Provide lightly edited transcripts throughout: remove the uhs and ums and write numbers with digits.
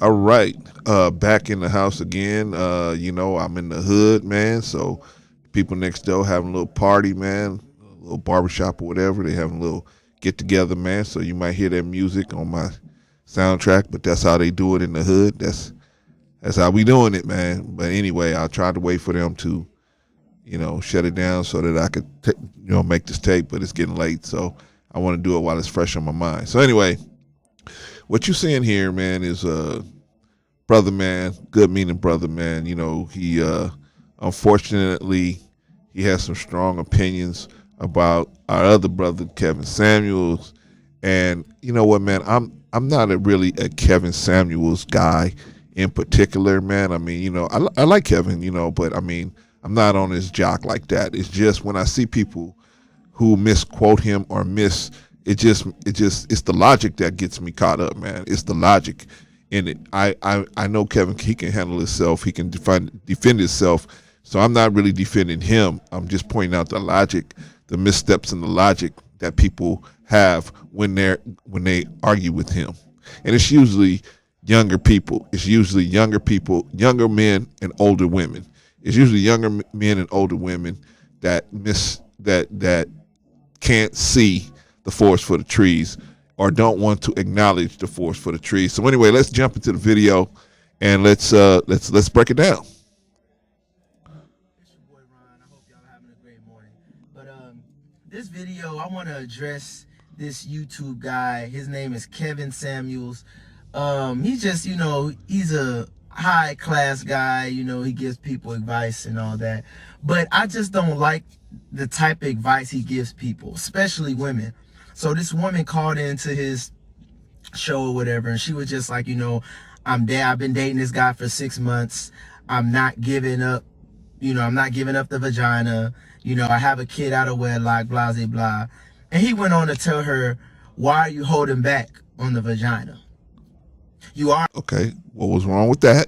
All right. Back in the house again. I'm in the hood, man. So people next door having a little party, man, a little barbershop or whatever. They having a little get together, man. So you might hear that music on my soundtrack, but that's how they do it in the hood. That's how we doing it, man. But anyway, I tried to wait for them to, shut it down so that I could, make this tape. But it's getting late, so I want to do it while it's fresh on my mind. So anyway, what you seeing here, man, is brother man, good meaning brother man. He unfortunately he has some strong opinions about our other brother Kevin Samuels, and you know what, man, I'm not really a Kevin Samuels guy in particular, man. I mean, I like Kevin, but I mean, I'm not on his jock like that. It's just when I see people who misquote him or it's the logic that gets me caught up, man. It's the logic in it. I know Kevin, he can handle himself. He can defend himself. So I'm not really defending him. I'm just pointing out the logic, the missteps in the logic that people have when they argue with him. And it's usually younger people. It's usually younger people, younger men and older women. It's usually younger men and older women that that can't see the forest for the trees or don't want to acknowledge the forest for the trees. So anyway, let's jump into the video and let's break it down. It's your boy Ron. I hope y'all having a great morning. But this video, I want to address this YouTube guy. His name is Kevin Samuels. He's just, he's a high class guy. He gives people advice and all that. But I just don't like the type of advice he gives people, especially women. So this woman called into his show or whatever, and she was just like, I've been dating this guy for 6 months. I'm not giving up, I'm not giving up the vagina. I have a kid out of wedlock, blah, blah, blah. And he went on to tell her, why are you holding back on the vagina? You are. Okay, what was wrong with that?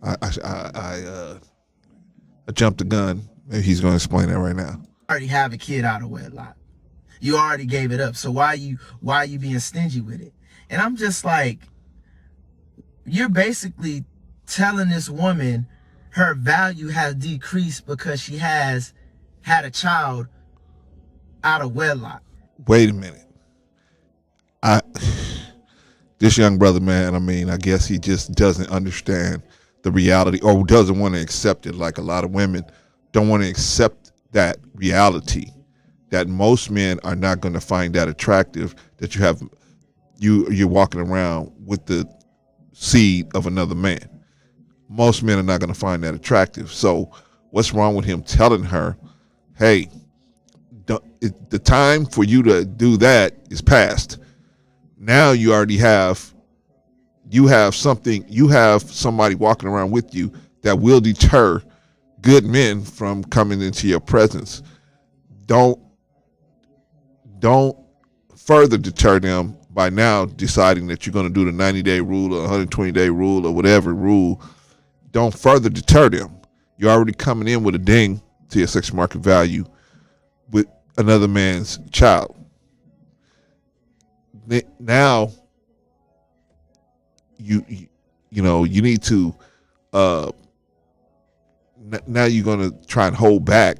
I jumped the gun. Maybe he's going to explain that right now. Already have a kid out of wedlock. You already gave it up. So why are you being stingy with it? And I'm just like, you're basically telling this woman her value has decreased because she has had a child out of wedlock. Wait a minute. This young brother, man, I mean, I guess he just doesn't understand the reality or doesn't want to accept it, like a lot of women don't want to accept that reality, that most men are not going to find that attractive, that you're walking around with the seed of another man. Most men are not going to find that attractive. So what's wrong with him telling her, hey, the time for you to do that is past. Now you already have somebody walking around with you that will deter good men from coming into your presence. Don't further deter them by now deciding that you're going to do the 90-day rule or 120-day rule or whatever rule. Don't further deter them. You're already coming in with a ding to your sexual market value with another man's child. Now you need to now you're going to try and hold back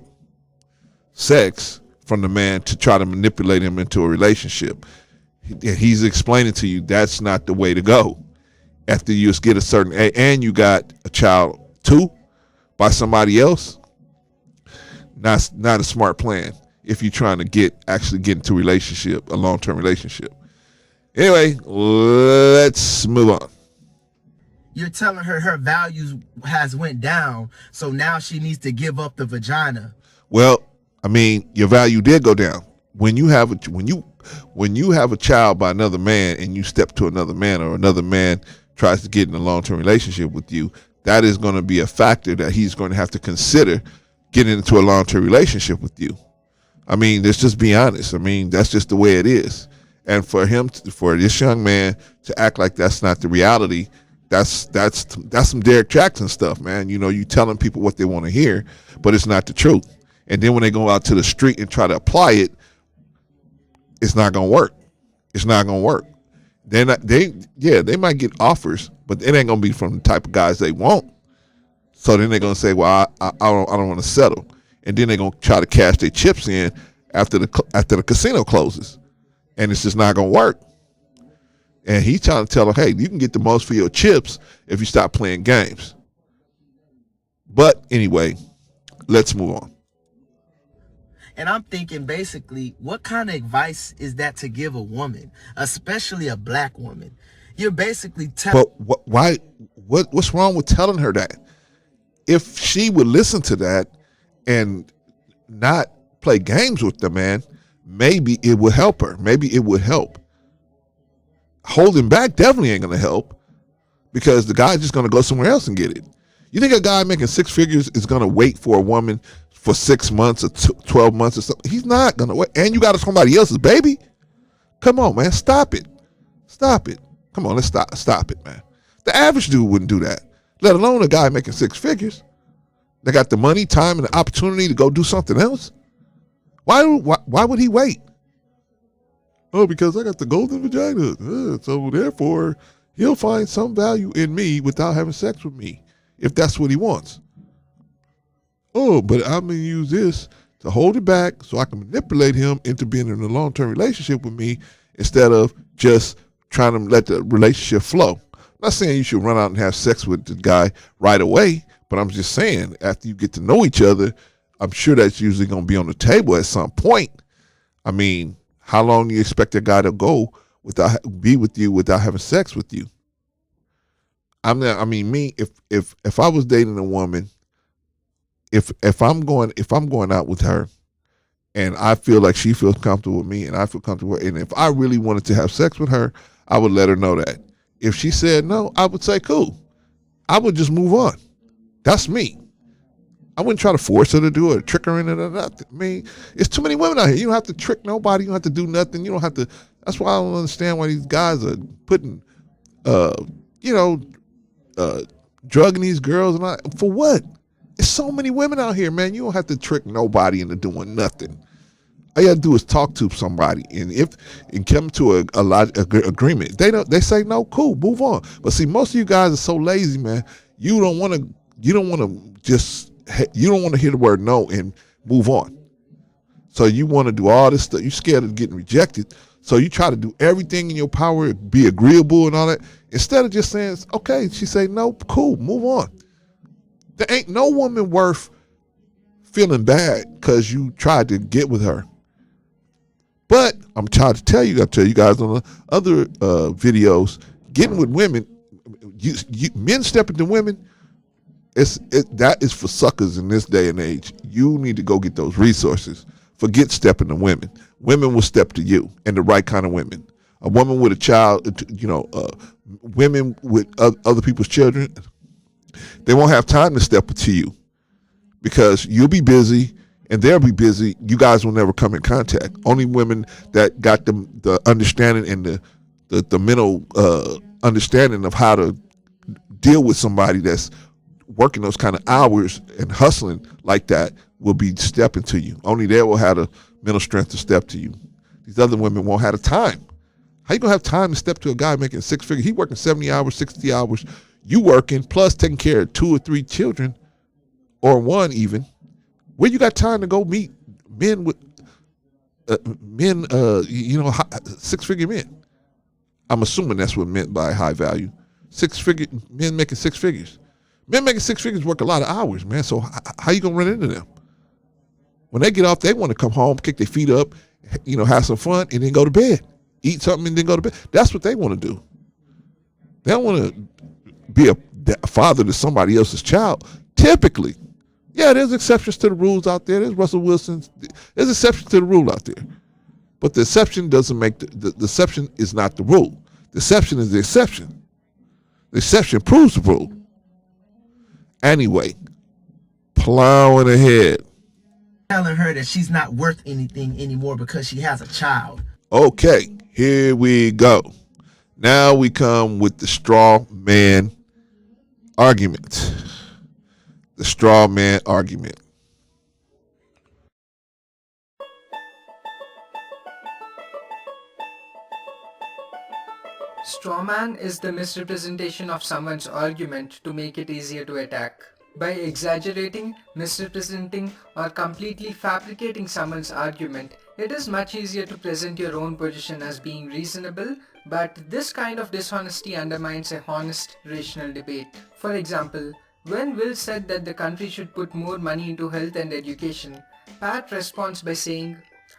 sex from the man to try to manipulate him into a relationship. He's explaining to you that's not the way to go. After you get a certain age and you got a child too by somebody else, not a smart plan if you're trying to actually get into a long-term relationship. Anyway, let's move on. You're telling her values has went down, so now she needs to give up the vagina. Well, I mean, your value did go down when you have a child by another man and you step to another man or another man tries to get in a long-term relationship with you. That is going to be a factor that he's going to have to consider getting into a long-term relationship with you. I mean, let's just be honest. I mean, that's just the way it is. And for this young man to act like that's not the reality, that's some Derek Jackson stuff, man. You telling people what they want to hear, but it's not the truth. And then when they go out to the street and try to apply it, it's not going to work. It's not going to work. They might get offers, but it ain't gonna be from the type of guys they want. So then they're gonna say, well, I don't want to settle, and then they're gonna try to cash their chips in after the casino closes, and it's just not gonna work. And he's trying to tell her, hey, you can get the most for your chips if you stop playing games. But anyway, let's move on. And I'm thinking, basically, what kind of advice is that to give a woman, especially a black woman? You're basically telling. But why? What's wrong with telling her that? If she would listen to that and not play games with the man, maybe it would help her. Maybe it would help. Holding back definitely ain't going to help, because the guy's just going to go somewhere else and get it. You think a guy making six figures is going to wait for a woman for 6 months or 12 months or something? He's not going to wait. And you got somebody else's baby? Come on, man. Stop it. Stop it. Come on, let's stop it, man. The average dude wouldn't do that, let alone a guy making six figures. They got the money, time, and the opportunity to go do something else. Why would he wait? Oh, because I got the golden vagina. So therefore, he'll find some value in me without having sex with me, if that's what he wants. Oh, but I'm going to use this to hold it back so I can manipulate him into being in a long-term relationship with me, instead of just trying to let the relationship flow. I'm not saying you should run out and have sex with the guy right away, but I'm just saying, after you get to know each other, I'm sure that's usually going to be on the table at some point. I mean, how long do you expect a guy to go be with you without having sex with you? If I was dating a woman, if I'm going out with her, and I feel like she feels comfortable with me and I feel comfortable with her, and if I really wanted to have sex with her, I would let her know that. If she said no, I would say cool. I would just move on. That's me. I wouldn't try to force her to do it or trick her into nothing. I mean, it's too many women out here. You don't have to trick nobody. You don't have to do nothing. You don't have to. That's why I don't understand why these guys are putting, uh, you know, drugging these girls and all. For what? There's so many women out here, man. You don't have to trick nobody into doing nothing. All you have to do is talk to somebody, and come to a agreement. They say no, cool, move on. But see, most of you guys are so lazy, man. You don't want to hear the word no and move on. So you want to do all this stuff. You're scared of getting rejected. So you try to do everything in your power, be agreeable and all that, instead of just saying, okay, she say no, cool, move on. There ain't no woman worth feeling bad because you tried to get with her. But I'm trying to tell you, I tell you guys on the other videos, getting with women, men stepping to women, that is for suckers in this day and age. You need to go get those resources. Forget stepping to women. Women will step to you, and the right kind of women. A woman with a child, women with other people's children, they won't have time to step to you because you'll be busy and they'll be busy. You guys will never come in contact. Only women that got the understanding and the mental understanding of how to deal with somebody that's working those kind of hours and hustling like that will be stepping to you. Only they will have the mental strength to step to you. These other women won't have the time. How you gonna have time to step to a guy making six figures? He working 70 hours, 60 hours. You working plus taking care of 2 or 3 children, or one even. Where you got time to go meet men with six-figure men? I'm assuming that's what meant by high value. Men making six figures. Men making six figures work a lot of hours, man. So how you gonna run into them? When they get off, they want to come home, kick their feet up, have some fun, and then go to bed. Eat something and then go to bed. That's what they want to do. They don't want to be a father to somebody else's child. Typically, yeah, there's exceptions to the rules out there. There's Russell Wilson's. There's exceptions to the rule out there. But the exception doesn't make the exception is not the rule. The exception is the exception. The exception proves the rule. Anyway, plowing ahead. Telling her that she's not worth anything anymore because she has a child. Okay, here we go. Now we come with the straw man argument. The straw man argument. Strawman is the misrepresentation of someone's argument to make it easier to attack. By exaggerating, misrepresenting, or completely fabricating someone's argument, it is much easier to present your own position as being reasonable, but this kind of dishonesty undermines a honest, rational debate. For example, when Will said that the country should put more money into health and education, Pat responds by saying,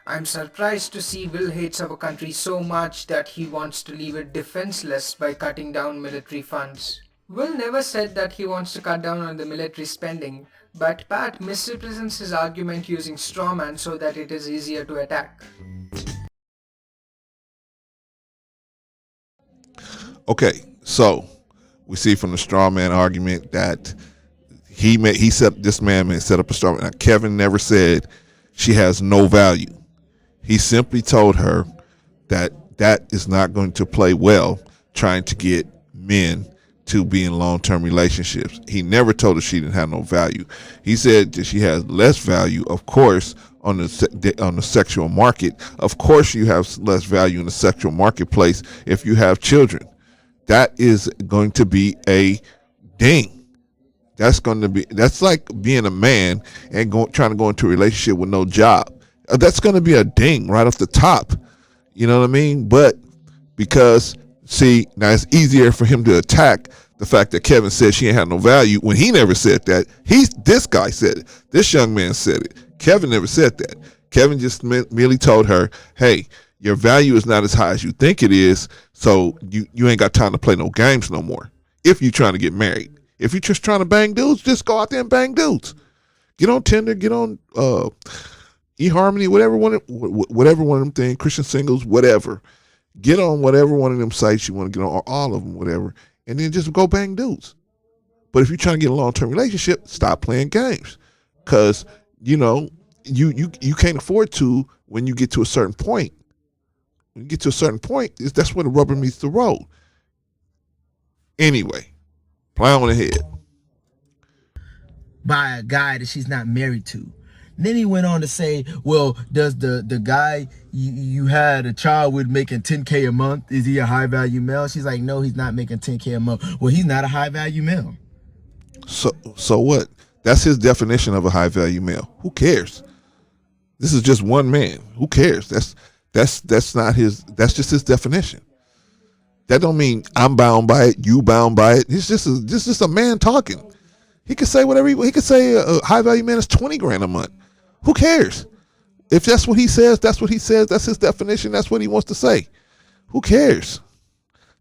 I'm surprised to see Will hates our country so much that he wants to leave it defenseless by cutting down military funds. Will never said that he wants to cut down on the military spending, but Pat misrepresents his argument using strawman so that it is easier to attack. Okay, so we see from the straw man argument that this man set up a straw man. Now, Kevin never said she has no value. He simply told her that is not going to play well trying to get men to be in long-term relationships. He never told her she didn't have no value. He said that she has less value, of course, on the sexual market. Of course, you have less value in the sexual marketplace if you have children. That is going to be a ding. That's like being a man and trying to go into a relationship with no job. That's going to be a ding right off the top. You know what I mean? But because, see, now it's easier for him to attack the fact that Kevin said she ain't had no value when he never said that. This guy said it. This young man said it. Kevin never said that. Kevin just merely told her, hey, your value is not as high as you think it is, so you ain't got time to play no games no more. If you're trying to get married. If you're just trying to bang dudes, just go out there and bang dudes. Get on Tinder, get on eHarmony, whatever one of them things, Christian Singles, whatever. Get on whatever one of them sites you want to get on, or all of them, whatever, and then just go bang dudes. But if you're trying to get a long-term relationship, stop playing games, because you can't afford to when you get to a certain point. When you get to a certain point, that's where the rubber meets the road. Anyway, plow on ahead. By a guy that she's not married to. Then he went on to say, well, does the guy you had a child with making 10K a month, is he a high value male? She's like, no, he's not making 10K a month. Well, he's not a high value male. So what? That's his definition of a high value male. Who cares? This is just one man. Who cares? That's not his. That's just his definition. That don't mean I'm bound by it. You bound by it. It's just a man talking. He could say whatever he could say. A high value man is 20 grand a month. Who cares? If that's what he says, that's what he says. That's his definition. That's what he wants to say. Who cares?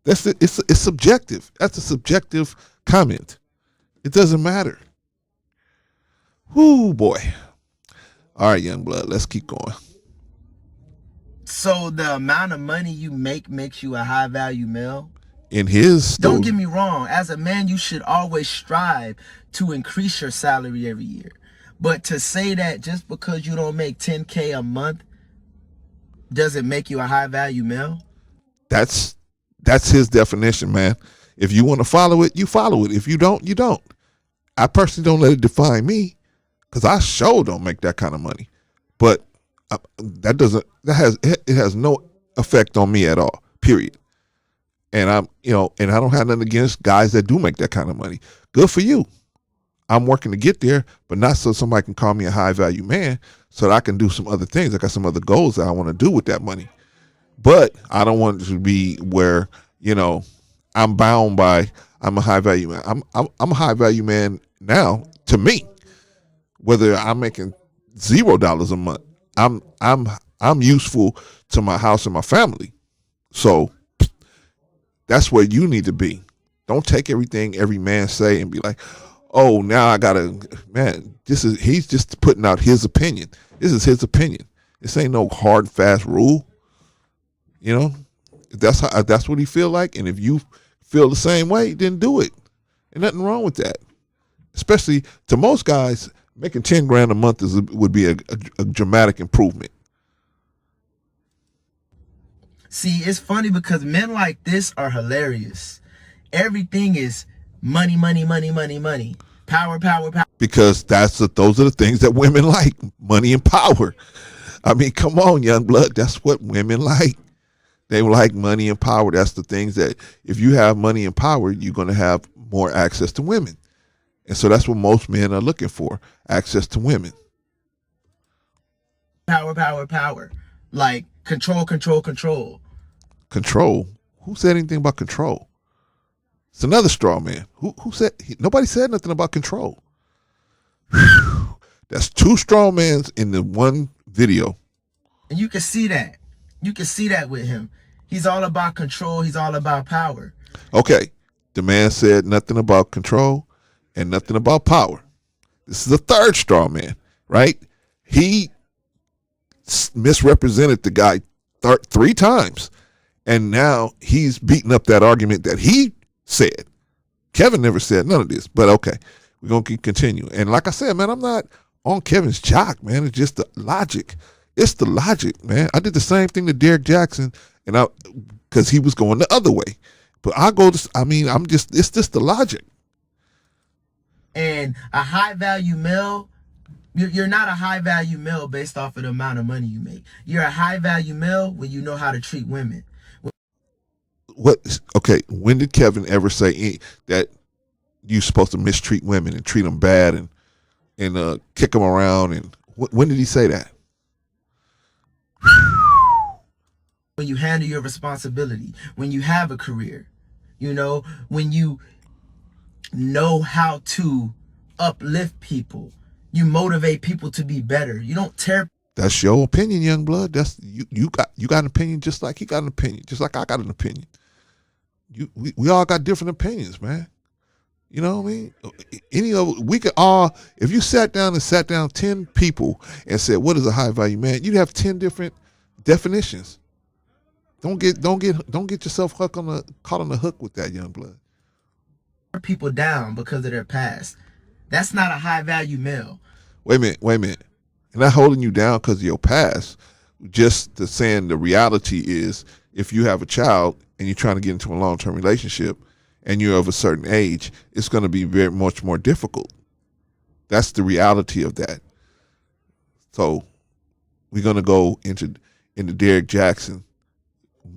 It's subjective. That's a subjective comment. It doesn't matter. Whoo boy. All right, young blood. Let's keep going. So the amount of money you make makes you a high value male? In his story. Don't get me wrong. As a man, you should always strive to increase your salary every year. But to say that just because you don't make 10K a month doesn't make you a high value male? That's his definition, man. If you want to follow it, you follow it. If you don't, you don't. I personally don't let it define me, because I sure don't make that kind of money. But it has no effect on me at all. Period. And I don't have nothing against guys that do make that kind of money. Good for you. I'm working to get there, but not so somebody can call me a high value man, so that I can do some other things. I got some other goals that I want to do with that money. But I don't want it to be where, I'm bound by, I'm a high value man. I'm a high value man now to me, whether I'm making $0 a month. I'm useful to my house and my family. So that's where you need to be. Don't take everything every man say and be like, oh, now I gotta, man, he's just putting out his opinion. This is his opinion. This ain't no hard, fast rule. If that's what he feel like, and if you feel the same way, then do it. Ain't nothing wrong with that. Especially to most guys, making 10 grand a month would be a dramatic improvement. See, it's funny because men like this are hilarious. Everything is money, money, money, money, money. Power, power, power. Because those are the things that women like. Money and power. I mean, come on, young blood. That's what women like. They like money and power. That's the things that if you have money and power, you're going to have more access to women. And so that's what most men are looking for, access to women. Power, power, power. Like control, control, control. Control? Who said anything about control? It's another straw man. Who said? Nobody said nothing about control. Whew. That's two straw mans in the one video. And you can see that. You can see that with him. He's all about control. He's all about power. Okay. The man said nothing about control and nothing about power. This is the third straw man, right? He misrepresented the guy three times. And now he's beating up that argument that he said. Kevin never said none of this, but okay. We're going to continue. And like I said, man, I'm not on Kevin's jock, man. It's just the logic. It's the logic, man. I did the same thing to Derek Jackson, and because he was going the other way. But it's just the logic. And a high value male, you're not a high value male based off of the amount of money you make. You're a high value male when you know how to treat women. Okay, when did Kevin ever say that you're supposed to mistreat women and treat them bad and kick them around? And when did he say that? When you handle your responsibility, when you have a career, when you know how to uplift people, you motivate people to be better. You don't tear. That's your opinion, young blood. That's you got an opinion just like he got an opinion, just like I got an opinion. We all got different opinions, man. You know what I mean? We could all, if you sat down 10 people and said, what is a high value man? You'd have 10 different definitions. Don't get yourself caught on the hook with that, young blood. People down because of their past. That's not a high value male. Wait a minute. And not holding you down because of your past. Just the saying the reality is, if you have a child and you're trying to get into a long-term relationship and you're of a certain age, it's going to be very much more difficult. That's the reality of that. So we're going to go into Derek Jackson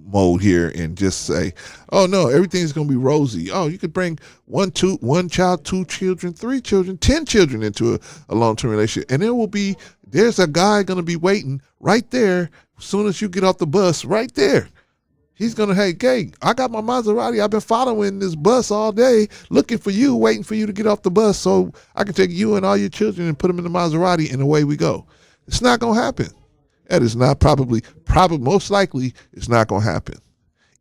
mode here and just say, oh no, everything's going to be rosy. Oh, you could bring one child, 2 children, 3 children, 10 children into a long-term relationship. And there's a guy going to be waiting right there as soon as you get off the bus, right there. He's going to, hey, gang, I got my Maserati. I've been following this bus all day, looking for you, waiting for you to get off the bus so I can take you and all your children and put them in the Maserati, and away we go. It's not going to happen. That is not probably most likely it's not going to happen.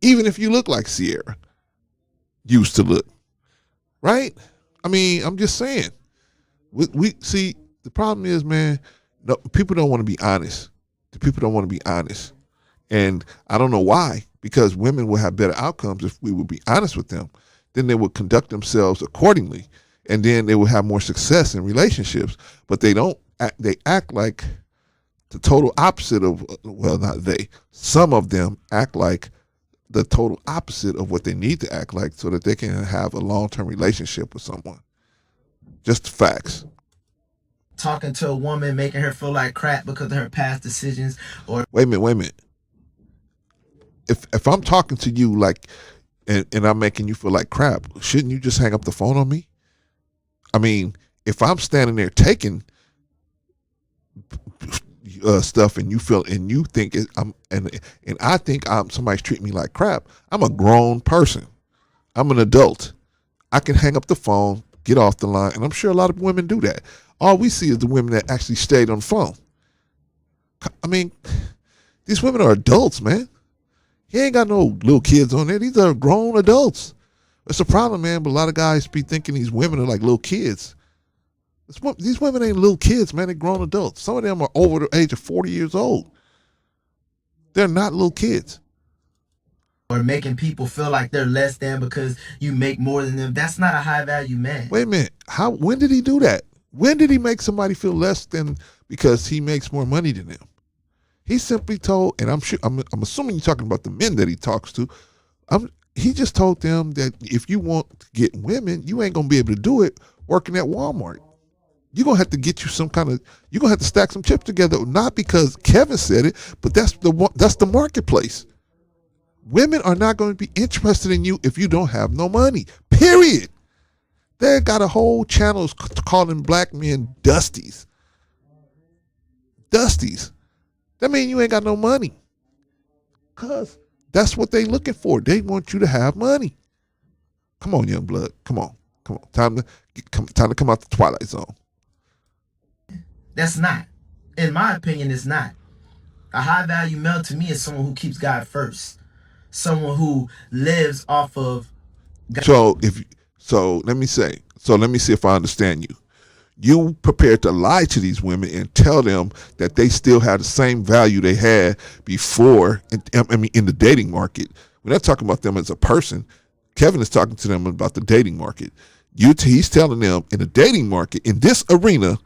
Even if you look like Sierra used to look, right? I mean, I'm just saying. We see, the problem is, man, no, people don't want to be honest. The people don't want to be honest. And I don't know why, because women will have better outcomes if we would be honest with them. Then they would conduct themselves accordingly, and then they will have more success in relationships. But they don't. They act like the total opposite of, well, not they. Some of them act like the total opposite of what they need to act like so that they can have a long-term relationship with someone. Just facts. Talking to a woman, making her feel like crap because of her past decisions, or wait a minute. If I'm talking to you like, and I'm making you feel like crap, shouldn't you just hang up the phone on me? I mean, if I'm standing there taking stuff and you think and I think somebody's treating me like crap, I'm a grown person. I'm an adult. I can hang up the phone, get off the line, and I'm sure a lot of women do that. All we see is the women that actually stayed on the phone. I mean, these women are adults, man. He ain't got no little kids on there. These are grown adults. That's a problem, man, but a lot of guys be thinking these women are like little kids. These women ain't little kids, man. They're grown adults. Some of them are over the age of 40 years old. They're not little kids. Or making people feel like they're less than because you make more than them. That's not a high value man. Wait a minute. When did he do that? When did he make somebody feel less than because he makes more money than them? He simply told, and I'm assuming you're talking about the men that he talks to. He just told them that if you want to get women, you ain't gonna be able to do it working at Walmart. You're gonna have to get you you're gonna have to stack some chips together. Not because Kevin said it, but that's the marketplace. Women are not going to be interested in you if you don't have no money. Period. They got a whole channel calling black men dusties. Dusties. That means you ain't got no money. Cause that's what they looking for. They want you to have money. Come on, young blood. Come on. Come on. Time to come out the Twilight Zone. That's not. In my opinion, it's not. A high value male to me is someone who keeps God first. Someone who lives off of God. Let me see if I understand you. You prepared to lie to these women and tell them that they still have the same value they had before, in the dating market. We're not talking about them as a person. Kevin is talking to them about the dating market. He's telling them in the dating market, in this arena,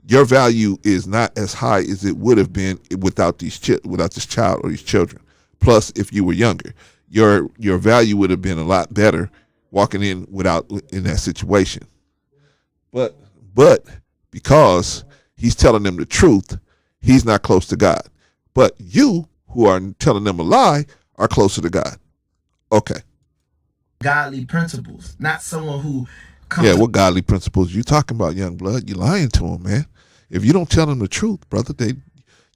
your value is not as high as it would have been without this child or these children. Plus, if you were younger, your value would have been a lot better walking in that situation. But because he's telling them the truth, he's not close to God. But you, who are telling them a lie, are closer to God. Okay. Godly principles, not someone who Yeah, what godly principles you talking about, young blood? You lying to them, man. If you don't tell them the truth, brother,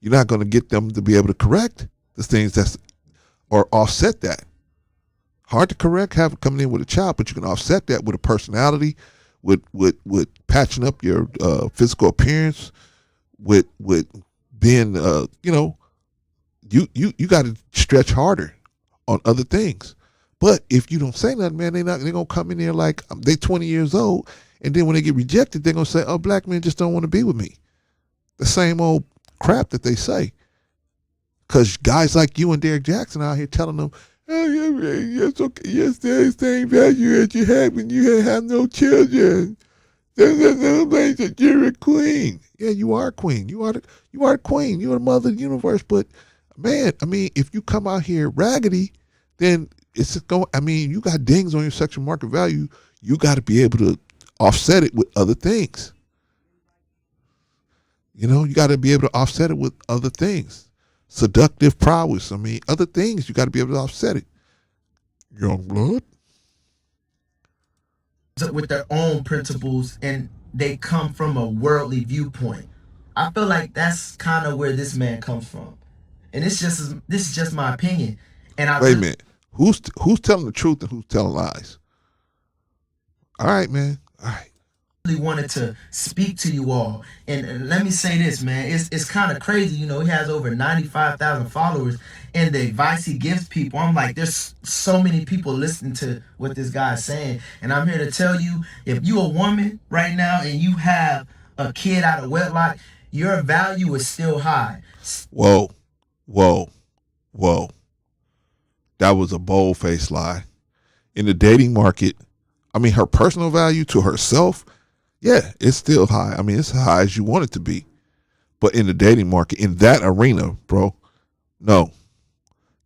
you're not going to get them to be able to correct the things or offset that. Hard to correct coming in with a child, but you can offset that with a personality, with patching up your physical appearance, with being you got to stretch harder on other things. But if you don't say nothing, man, they're gonna come in there like they 20 years old, and then when they get rejected, they're gonna say, "Oh, black men just don't want to be with me." The same old crap that they say. Because guys like you and Derek Jackson out here telling them, "Oh, yeah, yes, okay, yes, there's the same value as you had when you had no children. There's no place that you're a queen." Yeah, you are a queen. You are a queen. You're the mother of the universe. But man, if you come out here raggedy, then it's going. You got dings on your sexual market value. You got to be able to offset it with other things. You got to be able to offset it with other things. Seductive prowess. Other things. You got to be able to offset it. Young blood. With their own principles, and they come from a worldly viewpoint. I feel like that's kind of where this man comes from, and this is just my opinion. And Wait a minute. Who's telling the truth and who's telling lies? All right, man. All right. Really wanted to speak to you all, and let me say this, man. It's kind of crazy, he has over 95,000 followers, and the advice he gives people, I'm like, there's so many people listening to what this guy's saying, and I'm here to tell you, if you a woman right now and you have a kid out of wedlock, your value is still high. Whoa. That was a bold-faced lie. In the dating market, her personal value to herself, yeah, it's still high. It's as high as you want it to be. But in the dating market, in that arena, bro, no.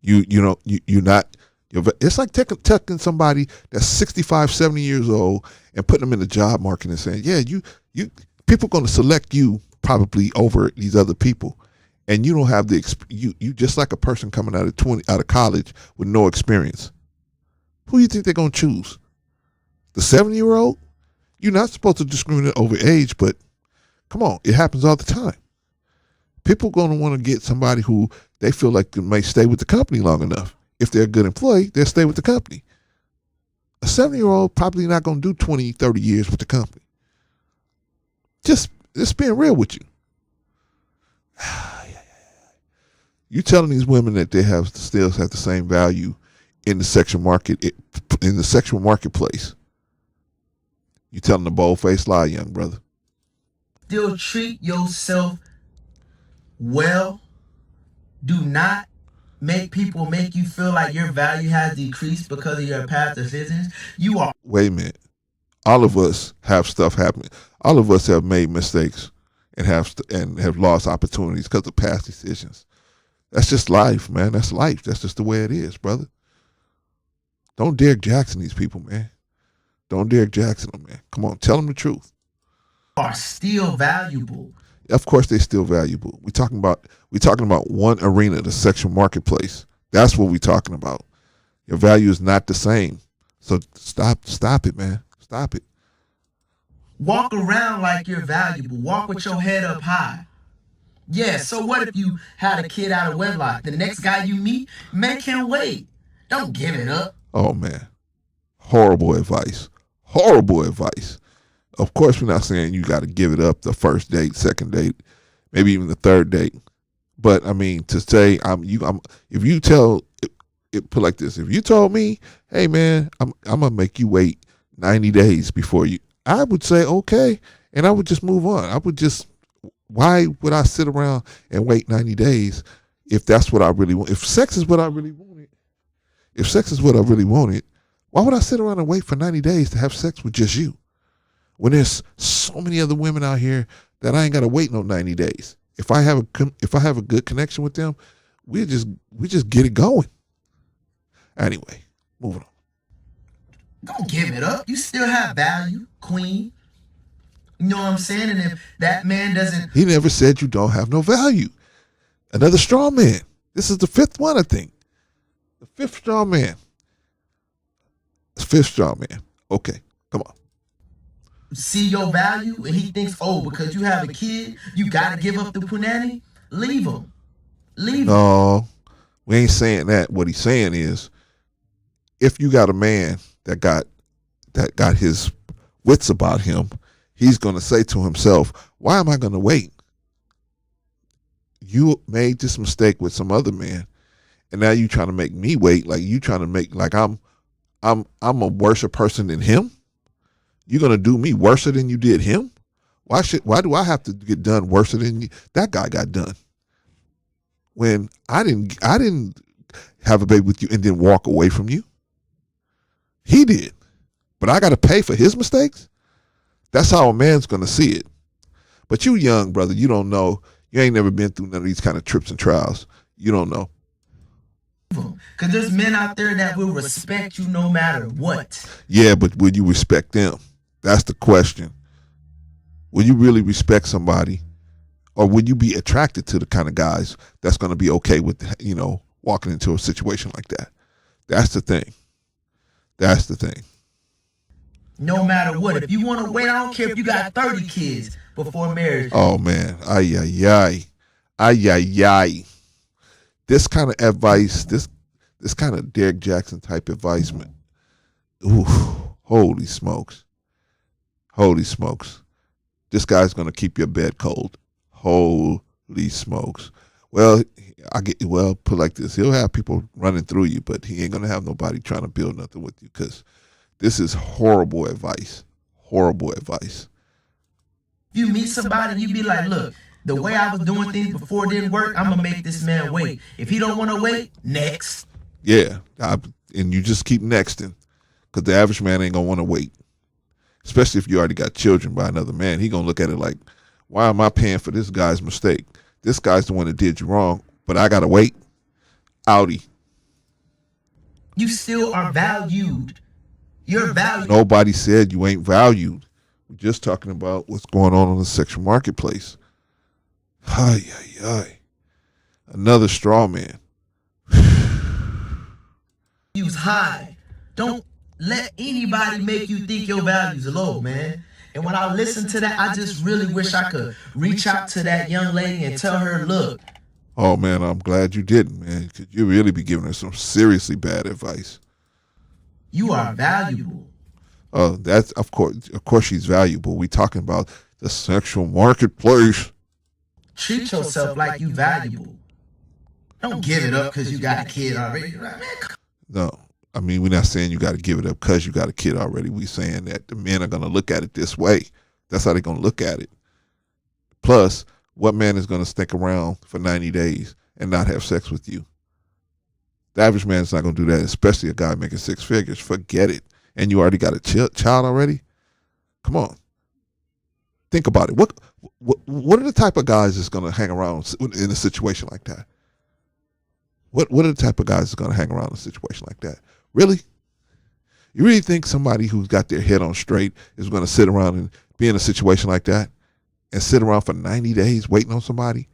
You're not. It's like taking somebody that's 65, 70 years old and putting them in the job market and saying, yeah, you people are going to select you probably over these other people. And you don't have you just like a person coming out of college with no experience. Who do you think they're going to choose? The 70-year-old? You're not supposed to discriminate over age, but come on, it happens all the time. People are going to want to get somebody who they feel like may stay with the company long enough. If they're a good employee, they'll stay with the company. A 70-year-old probably not going to do 20, 30 years with the company. Just being real with you. You telling these women that they still have the same value in the sexual marketplace. You telling a bold-faced lie, young brother. Still treat yourself well. Do not make people make you feel like your value has decreased because of your past decisions. You are. Wait a minute. All of us have stuff happen. All of us have made mistakes and have lost opportunities because of past decisions. That's just life, man. That's life. That's just the way it is, brother. Don't Derek Jackson these people, man. Don't Derek Jackson them, man. Come on, tell them the truth. Are still valuable. Of course, they're still valuable. We're talking about one arena, the sexual marketplace. That's what we're talking about. Your value is not the same. So stop it, man. Stop it. Walk around like you're valuable. Walk with your head up high. Yeah, so what if you had a kid out of wedlock? The next guy you meet, make him wait. Don't give it up. Oh, man. Horrible advice. Horrible advice. Of course, we're not saying you got to give it up the first date, second date, maybe even the third date. But I mean, to say if you tell it put like this, if you told me, hey man, I'm gonna make you wait 90 days before you, I would say okay, and I would just move on. I would just, why would I sit around and wait 90 days if that's what I really want? If sex is what I really wanted, why would I sit around and wait for 90 days to have sex with just you? When there's so many other women out here that I ain't gotta wait no 90 days. If I have a good connection with them, we just get it going. Anyway, moving on. Don't give it up. You still have value, queen. You know what I'm saying? And if that man doesn't... He never said you don't have no value. Another straw man. This is the fifth one, I think. The fifth straw man. Okay, come on. see your value and he thinks, oh, because you have a kid, you got to give up the punani, leave him. Leave him. No, we ain't saying that. What he's saying is, if you got a man that got his wits about him, he's going to say to himself, why am I going to wait? You made this mistake with some other man, and now you trying to make me wait, like you trying to make like I'm a worse person than him. You're gonna do me worse than you did him. Why do I have to get done worse than you? That guy got done when I didn't have a baby with you and then walk away from you. He did, but I got to pay for his mistakes. That's how a man's gonna see it. But you young, brother, you don't know. You ain't never been through none of these kind of trips and trials. You don't know. Because there's men out there that will respect you no matter what. Yeah, but will you respect them? That's the question. Will you really respect somebody? Or will you be attracted to the kind of guys that's going to be okay with, walking into a situation like that? That's the thing. That's the thing. No matter what. If you want to wait, I don't care if you got 30 kids before marriage. Oh, man. Ay, ay, ay. Ay, ay, ay. This kind of advice, this kind of Derek Jackson type advice, man. Ooh, holy smokes. Holy smokes. This guy's going to keep your bed cold. Holy smokes. Well, put like this. He'll have people running through you, but he ain't going to have nobody trying to build nothing with you because this is horrible advice. Horrible advice. If you meet somebody and you be like, look, the way I was doing things before it didn't work, I'm going to make this man wait. If he don't want to wait, next. Yeah, and you just keep nexting because the average man ain't going to want to wait. Especially if you already got children by another man. He going to look at it like, why am I paying for this guy's mistake? This guy's the one that did you wrong, but I got to wait. Audi. You still are valued. You're valued. Nobody said you ain't valued. We're just talking about what's going on the sexual marketplace. Ay, ay, ay. Another straw man. Use high. Don't let anybody make you think your value's low, man. And when I listen to that, I just really wish I could reach out to that young lady and tell her, look. Oh, man, I'm glad you didn't, man, because you really be giving her some seriously bad advice. You are valuable. That's of course she's valuable. We talking about the sexual marketplace. Treat yourself like you valuable. Don't give it up because you got a kid already. No, I mean, we're not saying you got to give it up because you got a kid already. We're saying that the men are going to look at it this way. That's how they're going to look at it. Plus, what man is going to stick around for 90 days and not have sex with you? The average man is not going to do that, especially a guy making six figures. Forget it. And you already got a child already? Come on. Think about it. What are the type of guys that's going to hang around in a situation like that? What are the type of guys that's going to hang around in a situation like that? Really? You really think somebody who's got their head on straight is going to sit around and be in a situation like that and sit around for 90 days waiting on somebody?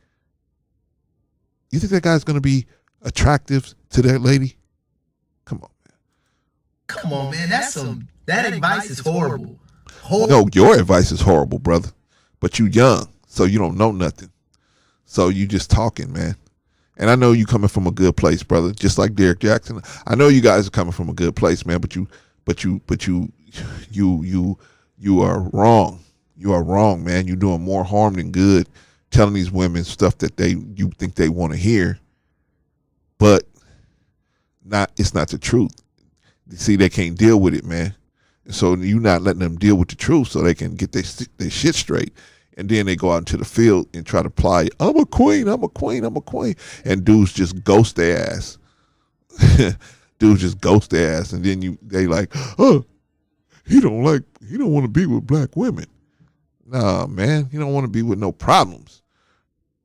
You think that guy's going to be attractive to that lady? Come on, man. Come on, man. That advice is horrible. No, your advice is horrible, brother. But you young, so you don't know nothing. So you just talking, man. And I know you coming from a good place, brother. Just like Derek Jackson. I know you guys are coming from a good place, man. But you are wrong. You are wrong, man. You're doing more harm than good, telling these women stuff that you think they want to hear, but it's not the truth. You see, they can't deal with it, man. So you're not letting them deal with the truth so they can get their shit straight. And then they go out into the field and try to apply, I'm a queen, I'm a queen, I'm a queen. And dudes just ghost their ass. Dudes just ghost their ass. And then they like, oh, he don't want to be with black women. Nah, man, he don't want to be with no problems.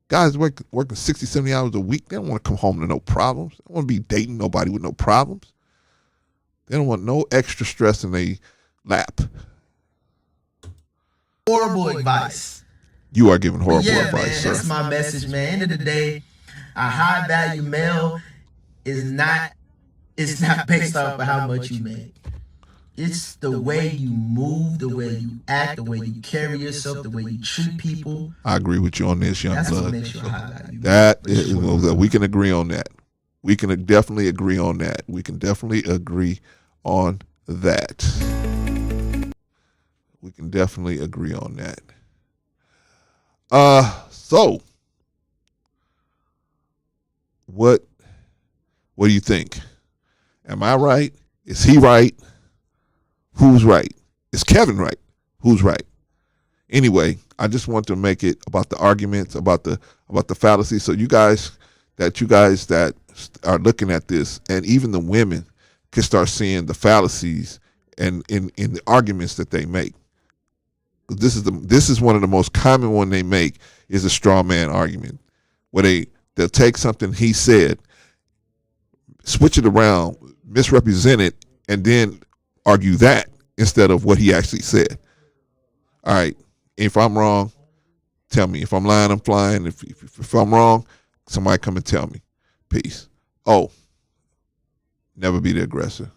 Guys working 60, 70 hours a week, they don't want to come home to no problems. They don't want to be dating nobody with no problems. They don't want no extra stress in their lap. Horrible advice. You are giving horrible advice, man, sir. That's my message, man. End of the day, a high value male is not based off of how much you make. It's the way you move, the way you act, the way you carry yourself, the way you treat people. I agree with you on this, young That's blood. what makes you a high value. We can agree on that. We can definitely agree on that. We can definitely agree on that. We can definitely agree on that. So what do you think? Am I right? Is he right? Who's right? Is Kevin right? Who's right? Anyway, I just want to make it about the arguments, about the fallacy. So you guys that are looking at this, and even the women can start seeing the fallacies and in the arguments that they make. This is one of the most common one they make is a straw man argument, where they'll take something he said, switch it around, misrepresent it, and then argue that instead of what he actually said. All right, if I'm wrong, tell me. If I'm lying, I'm flying. If I'm wrong, somebody come and tell me. Peace. Oh, never be the aggressor.